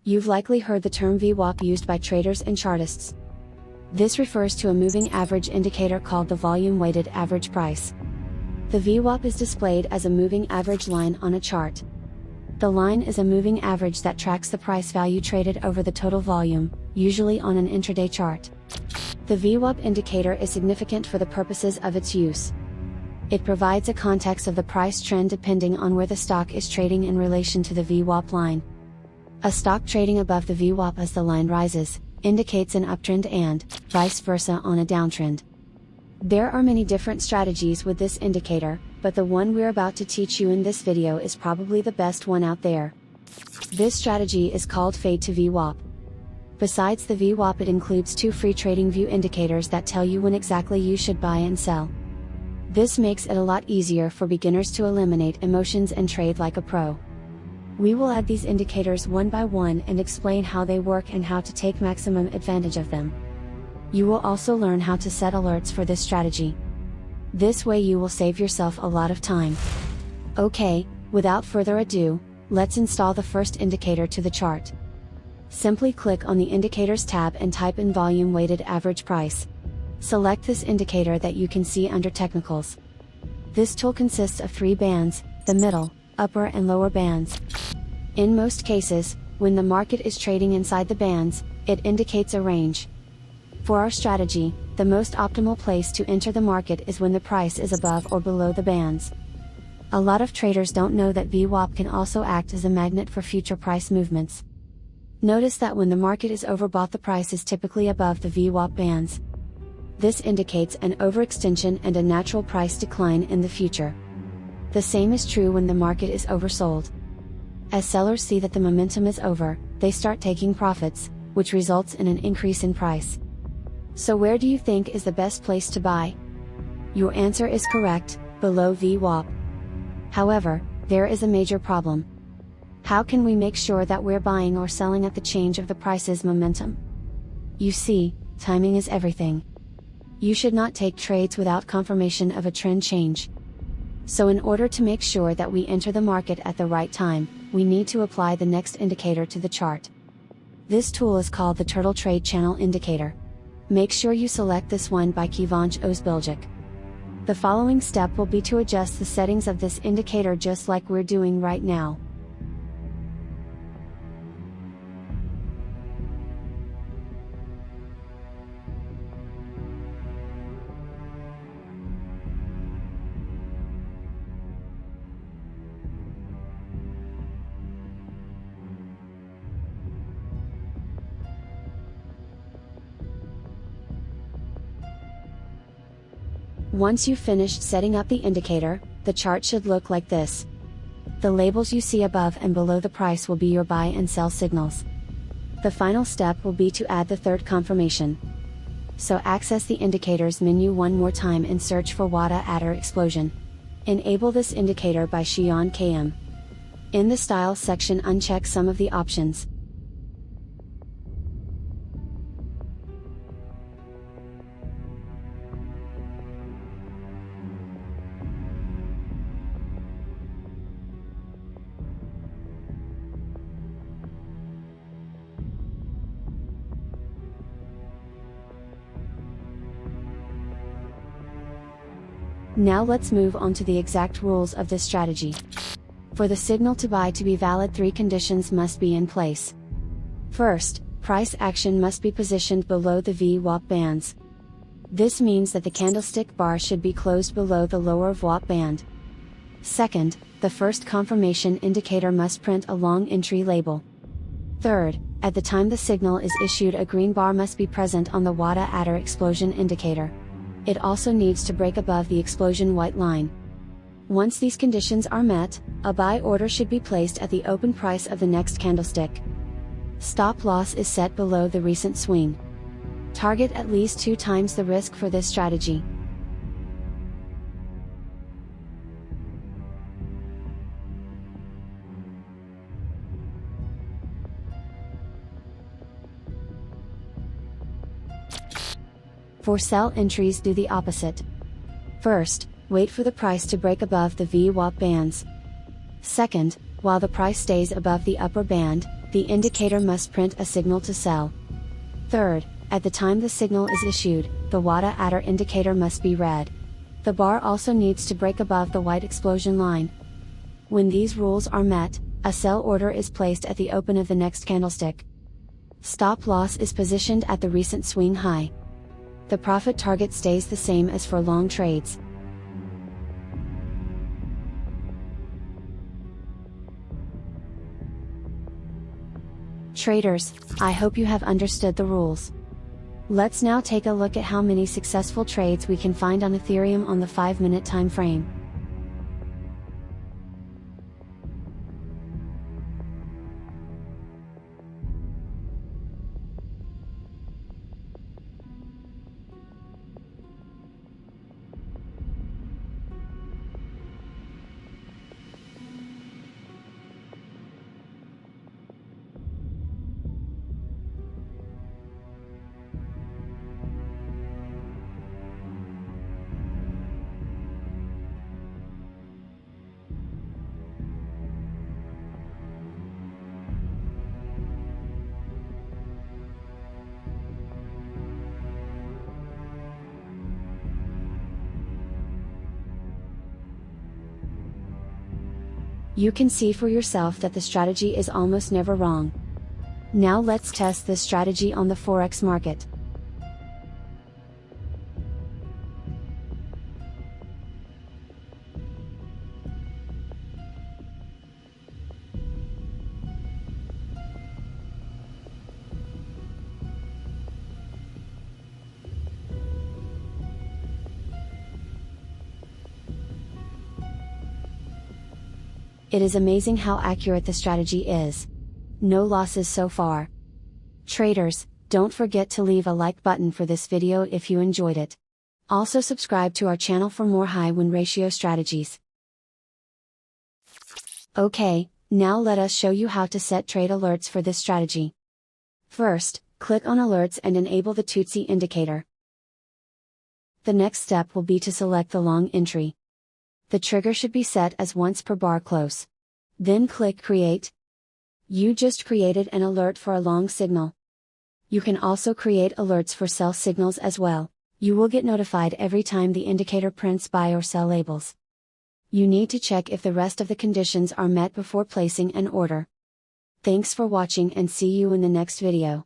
You've likely heard the term VWAP used by traders and chartists. This refers to a moving average indicator called the volume weighted average price. The VWAP is displayed as a moving average line on a chart. The line is a moving average that tracks the price value traded over the total volume, usually on an intraday chart. The VWAP indicator is significant for the purposes of its use. It provides a context of the price trend depending on where the stock is trading in relation to the VWAP line. A stock trading above the VWAP as the line rises, indicates an uptrend and, vice versa on a downtrend. There are many different strategies with this indicator, but the one we're about to teach you in this video is probably the best one out there. This strategy is called Fade to VWAP. Besides the VWAP, it includes two free trading view indicators that tell you when exactly you should buy and sell. This makes it a lot easier for beginners to eliminate emotions and trade like a pro. We will add these indicators one by one and explain how they work and how to take maximum advantage of them. You will also learn how to set alerts for this strategy. This way you will save yourself a lot of time. Okay, without further ado, let's install the first indicator to the chart. Simply click on the Indicators tab and type in Volume Weighted Average Price. Select this indicator that you can see under Technicals. This tool consists of three bands, the middle, upper and lower bands. In most cases, when the market is trading inside the bands, it indicates a range. For our strategy, the most optimal place to enter the market is when the price is above or below the bands. A lot of traders don't know that VWAP can also act as a magnet for future price movements. Notice that when the market is overbought, the price is typically above the VWAP bands. This indicates an overextension and a natural price decline in the future. The same is true when the market is oversold. As sellers see that the momentum is over, they start taking profits, which results in an increase in price. So where do you think is the best place to buy? Your answer is correct, below VWAP. However, there is a major problem. How can we make sure that we're buying or selling at the change of the price's momentum? You see, timing is everything. You should not take trades without confirmation of a trend change. So in order to make sure that we enter the market at the right time, we need to apply the next indicator to the chart. This tool is called the Turtle Trade Channel Indicator. Make sure you select this one by Keyvanch Ozbilgic. The following step will be to adjust the settings of this indicator just like we're doing right now. Once you've finished setting up the indicator, the chart should look like this. The labels you see above and below the price will be your buy and sell signals. The final step will be to add the third confirmation. So access the indicators menu one more time and search for WADA Adder Explosion. Enable this indicator by Xi'an KM. In the Styles section, uncheck some of the options. Now let's move on to the exact rules of this strategy. For the signal to buy to be valid, three conditions must be in place. First, price action must be positioned below the VWAP bands. This means that the candlestick bar should be closed below the lower VWAP band. Second, the first confirmation indicator must print a long entry label. Third, at the time the signal is issued, a green bar must be present on the WADA Adder Explosion indicator. It also needs to break above the explosion white line. Once these conditions are met, a buy order should be placed at the open price of the next candlestick. Stop loss is set below the recent swing. Target at least 2 times the risk for this strategy. For sell entries, do the opposite. First, wait for the price to break above the VWAP bands. Second, while the price stays above the upper band, The indicator must print a signal to sell. Third, at the time the signal is issued, the WADA adder indicator must be red. The bar also needs to break above the white explosion line. When these rules are met, a sell order is placed at the open of the next candlestick. Stop loss is positioned at the recent swing high. The profit target stays the same as for long trades. Traders, I hope you have understood the rules. Let's now take a look at how many successful trades we can find on Ethereum on the 5-minute time frame. You can see for yourself that the strategy is almost never wrong. Now let's test this strategy on the Forex market. It is amazing how accurate the strategy is. No losses so far. Traders, don't forget to leave a like button for this video if you enjoyed it. Also subscribe to our channel for more high win ratio strategies. Okay, now let us show you how to set trade alerts for this strategy. First, click on alerts and enable the Tutsi indicator. The next step will be to select the long entry. The trigger should be set as once per bar close. Then click Create. You just created an alert for a long signal. You can also create alerts for sell signals as well. You will get notified every time the indicator prints buy or sell labels. You need to check if the rest of the conditions are met before placing an order. Thanks for watching and see you in the next video.